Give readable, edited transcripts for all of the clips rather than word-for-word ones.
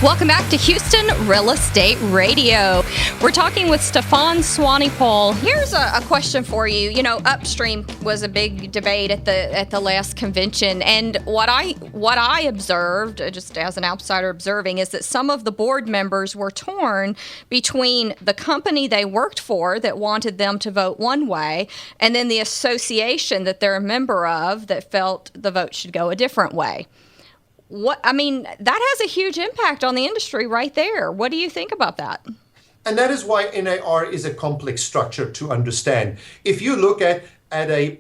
Welcome back to Houston Real Estate Radio. We're talking with Stefan Swanepoel. Here's a question for you. You know, Upstream was a big debate at the last convention, and what I observed, just as an outsider observing, is that some of the board members were torn between the company they worked for that wanted them to vote one way, and then the association that they're a member of that felt the vote should go a different way. That has a huge impact on the industry right there. What do you think about that? And that is why NAR is a complex structure to understand. If you look at a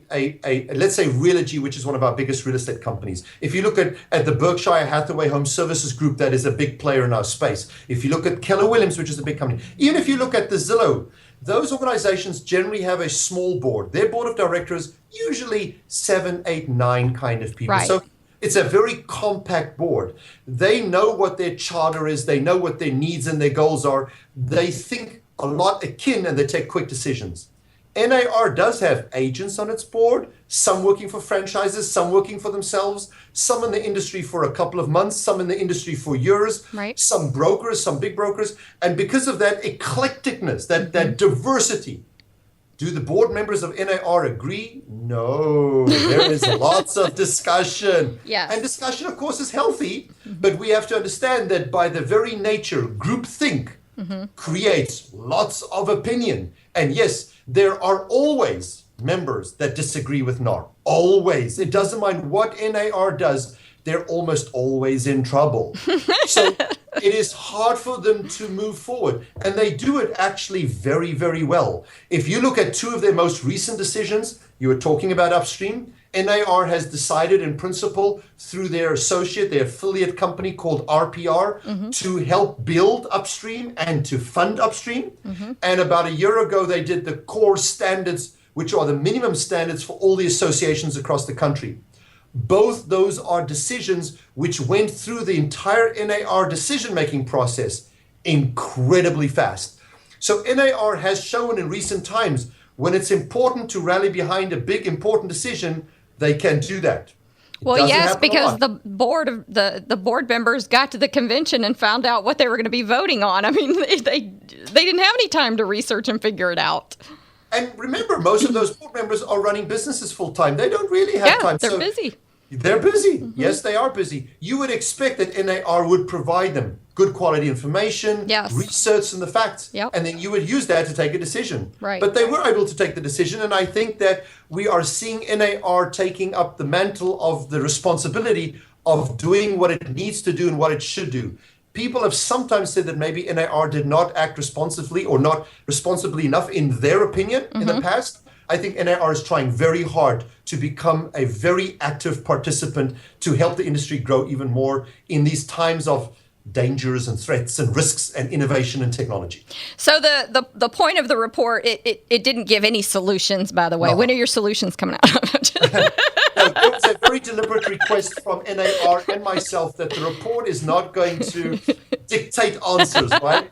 let's say Realogy, which is one of our biggest real estate companies. If you look at the Berkshire Hathaway Home Services Group, that is a big player in our space. If you look at Keller Williams, which is a big company. Even if you look at the Zillow, those organizations generally have a small board. Their board of directors, usually 7, 8, 9 kind of people. Right. So it's a very compact board. They know what their charter is. They know what their needs and their goals are. They think a lot akin and they take quick decisions. NAR does have agents on its board, some working for franchises, some working for themselves, some in the industry for a couple of months, some in the industry for years, right. Some brokers, some big brokers. And because of that eclecticness, that diversity, do the board members of NAR agree? No, there is lots of discussion. Yes. And discussion, of course, is healthy, but we have to understand that by the very nature, groupthink creates lots of opinion. And yes, there are always members that disagree with NAR. Always. It doesn't mind what NAR does, they're almost always in trouble. So it is hard for them to move forward. And they do it actually very, very well. If you look at 2 of their most recent decisions, you were talking about Upstream, NAR has decided in principle through their associate, their affiliate company called RREA, to help build Upstream and to fund Upstream. And about a year ago, they did the core standards, which are the minimum standards for all the associations across the country. Both those are decisions which went through the entire NAR decision-making process incredibly fast. So NAR has shown in recent times when it's important to rally behind a big important decision, they can do that. Well, yes, because the board members got to the convention and found out what they were going to be voting on. I mean, they didn't have any time to research and figure it out. And remember, most of those board members are running businesses full time. They don't really have time. They're busy. They're busy. Yes, they are busy. You would expect that NAR would provide them good quality information, research and the facts, and then you would use that to take a decision. Right. But they were able to take the decision, and I think that we are seeing NAR taking up the mantle of the responsibility of doing what it needs to do and what it should do. People have sometimes said that maybe NAR did not act responsibly or not responsibly enough in their opinion in the past. I think NAR is trying very hard to become a very active participant to help the industry grow even more in these times of dangers and threats and risks and innovation and technology. So the point of the report, it didn't give any solutions, by the way. No. When are your solutions coming out? No, there was a very deliberate request from NAR and myself that the report is not going to dictate answers, right?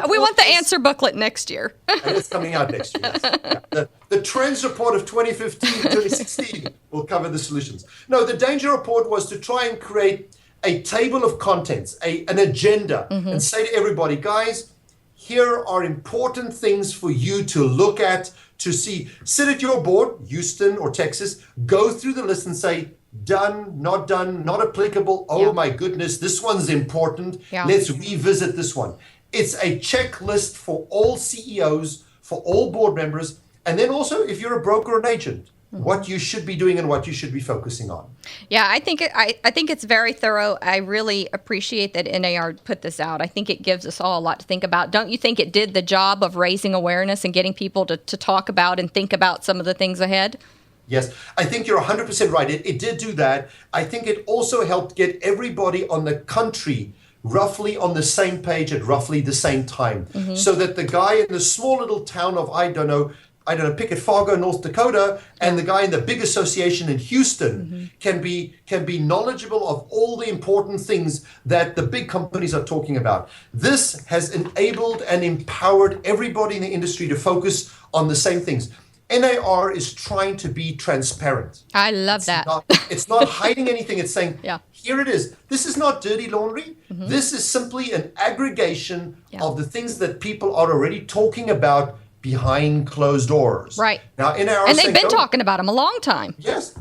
We want the answer booklet next year. And it's coming out next year, yes. Yeah. The trends report of 2015-2016 will cover the solutions. No, the danger report was to try and create a table of contents, an agenda, and say to everybody, guys, here are important things for you to look at, to see. Sit at your board, Houston or Texas, go through the list and say, done, not applicable. Oh my goodness, this one's important. Yeah. Let's revisit this one. It's a checklist for all CEOs, for all board members, and then also if you're a broker or an agent, what you should be doing and what you should be focusing on. Yeah, I think it's very thorough. I really appreciate that NAR put this out. I think it gives us all a lot to think about. Don't you think it did the job of raising awareness and getting people to talk about and think about some of the things ahead? Yes, I think you're 100% right. It did do that. I think it also helped get everybody on the country roughly on the same page at roughly the same time. So that the guy in the small little town of, I don't know, Pickett Fargo, North Dakota, and the guy in the big association in Houston can be knowledgeable of all the important things that the big companies are talking about. This has enabled and empowered everybody in the industry to focus on the same things. NAR is trying to be transparent. I love that. It's not hiding anything. It's saying, Yeah. here it is. This is not dirty laundry. This is simply an aggregation of the things that people are already talking about behind closed doors. Right. Now, NAR And is they've saying, been talking about them a long time. Yes.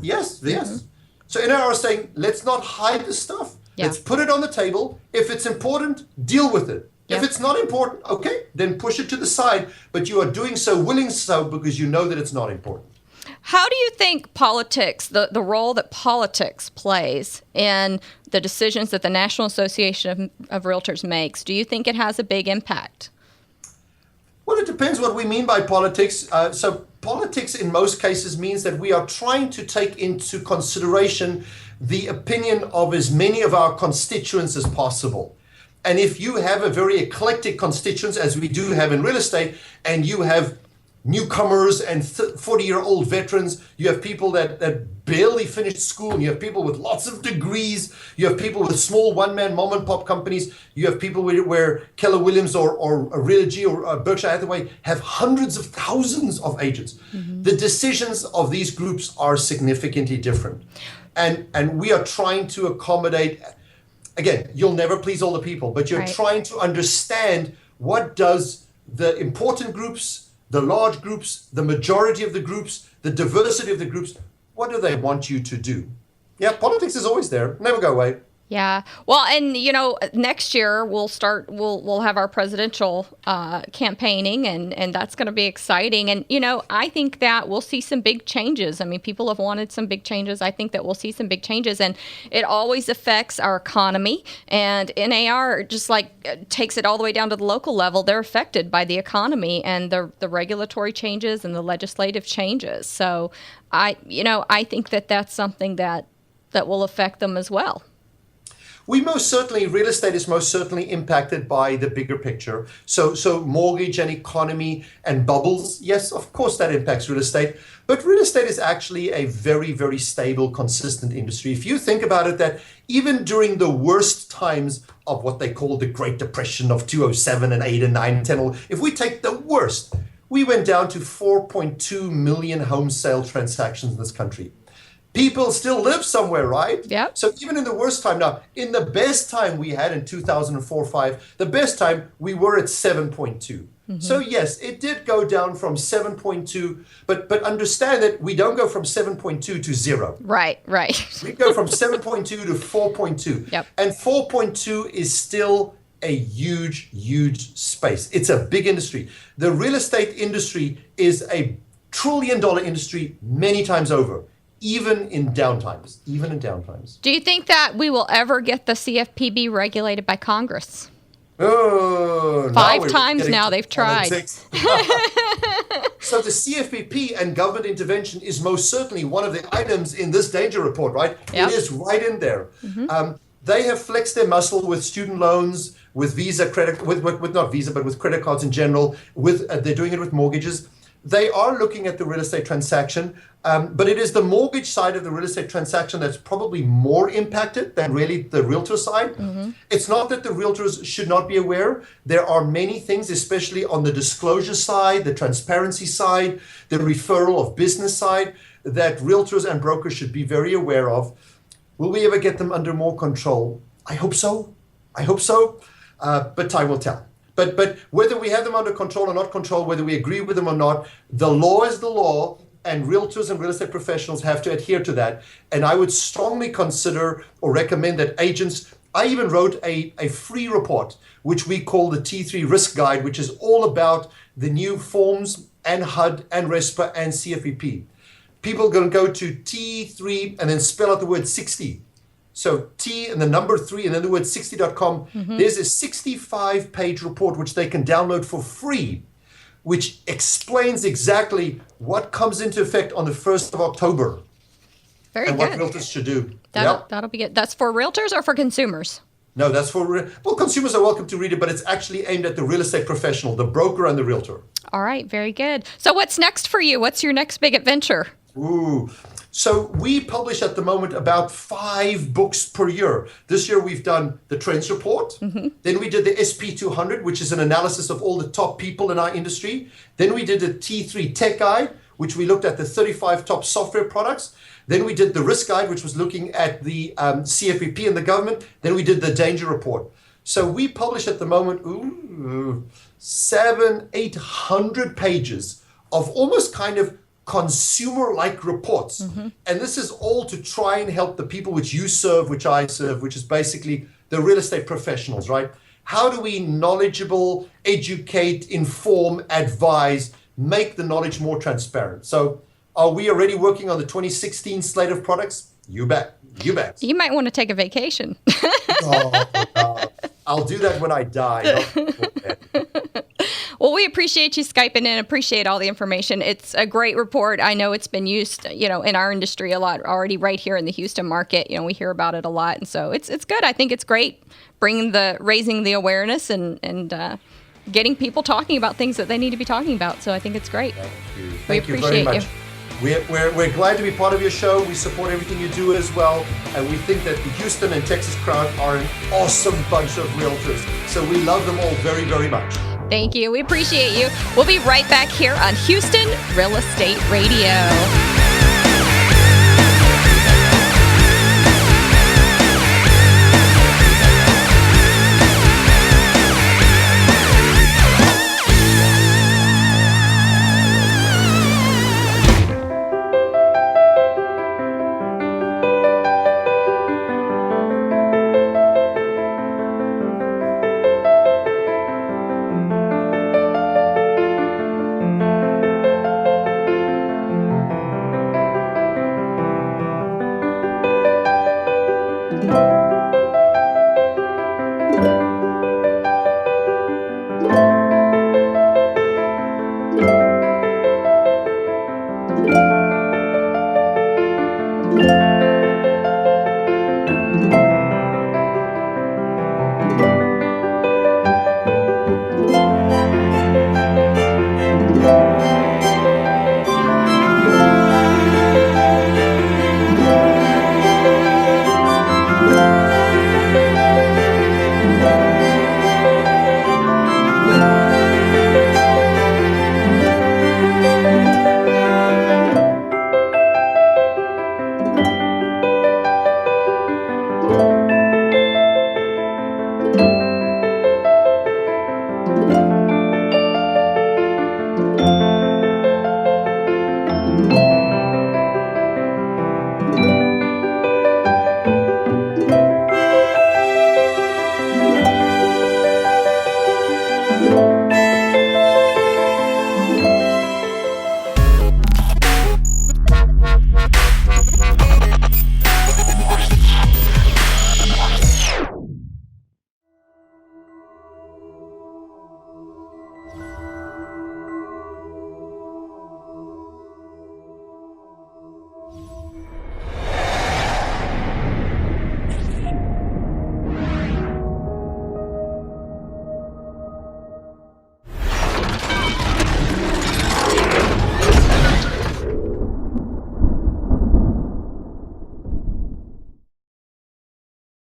So NAR is saying, let's not hide this stuff. Yeah. Let's put it on the table. If it's important, deal with it. If it's not important, okay, then push it to the side. But you are doing so because you know that it's not important. How do you think politics, the role that politics plays in the decisions that the National Association of Realtors makes, do you think it has a big impact? Well, it depends what we mean by politics. So politics in most cases means that we are trying to take into consideration the opinion of as many of our constituents as possible. And if you have a very eclectic constituents, as we do have in real estate, and you have newcomers and 40-year-old veterans, you have people that barely finished school, and you have people with lots of degrees, you have people with small one-man mom-and-pop companies, you have people where Keller Williams or RREA or Berkshire Hathaway have hundreds of thousands of agents. The decisions of these groups are significantly different. And we are trying to accommodate. Again, you'll never please all the people, but you're trying to understand what does the important groups, the large groups, the majority of the groups, the diversity of the groups, what do they want you to do? Yeah, politics is always there, never go away. Yeah. Well, and next year we'll have our presidential campaigning, and that's going to be exciting. And I think that we'll see some big changes. I mean, people have wanted some big changes. I think that we'll see some big changes, and it always affects our economy. And NAR just takes it all the way down to the local level. They're affected by the economy and the regulatory changes and the legislative changes. So I think that that's something that will affect them as well. Real estate is most certainly impacted by the bigger picture. So mortgage and economy and bubbles, yes, of course that impacts real estate. But real estate is actually a very, very stable, consistent industry. If you think about it, that even during the worst times of what they call the Great Depression of 2007 and 8 and 9 and 10, if we take the worst, we went down to 4.2 million home sale transactions in this country. People still live somewhere, right? Yeah. So even in the worst time, now, in the best time we had in 2004-05, the best time we were at 7.2. So yes, it did go down from 7.2, but understand that we don't go from 7.2 to 0. Right. We go from 7.2 to 4.2. Yep. And 4.2 is still a huge, huge space. It's a big industry. The real estate industry is a $1 trillion industry many times over. Even in downtimes. Do you think that we will ever get the CFPB regulated by Congress? Oh, 5 times now they've tried. So the CFPB and government intervention is most certainly one of the items in this danger report, right? Yep. It is right in there. They have flexed their muscle with student loans, with Visa credit, with not Visa, but with credit cards in general. They're doing it with mortgages. They are looking at the real estate transaction, but it is the mortgage side of the real estate transaction that's probably more impacted than really the realtor side. It's not that the realtors should not be aware. There are many things, especially on the disclosure side, the transparency side, the referral of business side, that realtors and brokers should be very aware of. Will we ever get them under more control? I hope so. But time will tell. But whether we have them under control or not control, whether we agree with them or not, the law is the law, and realtors and real estate professionals have to adhere to that. And I would strongly consider or recommend that agents, I even wrote a free report, which we call the T3 Risk Guide, which is all about the new forms and HUD and RESPA and CFPB. People are going to go to T3 and then spell out the word 60. So T and the number 3 and then the word 60.com. There's a 65-page report which they can download for free, which explains exactly what comes into effect on the 1st of October. Very and good. what realtors should do. That'll be good. That's for realtors or for consumers? No, that's for, consumers are welcome to read it, but it's actually aimed at the real estate professional, the broker and the realtor. All right, very good. So what's next for you? What's your next big adventure? So we publish at the moment about 5 books per year. This year we've done the Trends Report. Then we did the SP200, which is an analysis of all the top people in our industry. Then we did the T3 Tech Guide, which we looked at the 35 top software products. Then we did the risk guide, which was looking at the CFPP and the government. Then we did the danger report. So we publish at the moment 700-800 pages of almost kind of consumer-like reports. And this is all to try and help the people which you serve, which I serve, which is basically the real estate professionals, right? How do we knowledgeable, educate, inform, advise, make the knowledge more transparent? So are we already working on the 2016 slate of products? You bet. You bet. You might want to take a vacation. I'll do that when I die. Well, we appreciate you Skyping in, appreciate all the information. It's a great report. I know it's been used, in our industry a lot already right here in the Houston market. We hear about it a lot. And so it's good. I think it's great raising the awareness and getting people talking about things that they need to be talking about. So I think it's great. Thank you very much. We're glad to be part of your show. We support everything you do as well. And we think that the Houston and Texas crowd are an awesome bunch of realtors. So we love them all very, very much. Thank you. We appreciate you. We'll be right back here on Houston Real Estate Radio.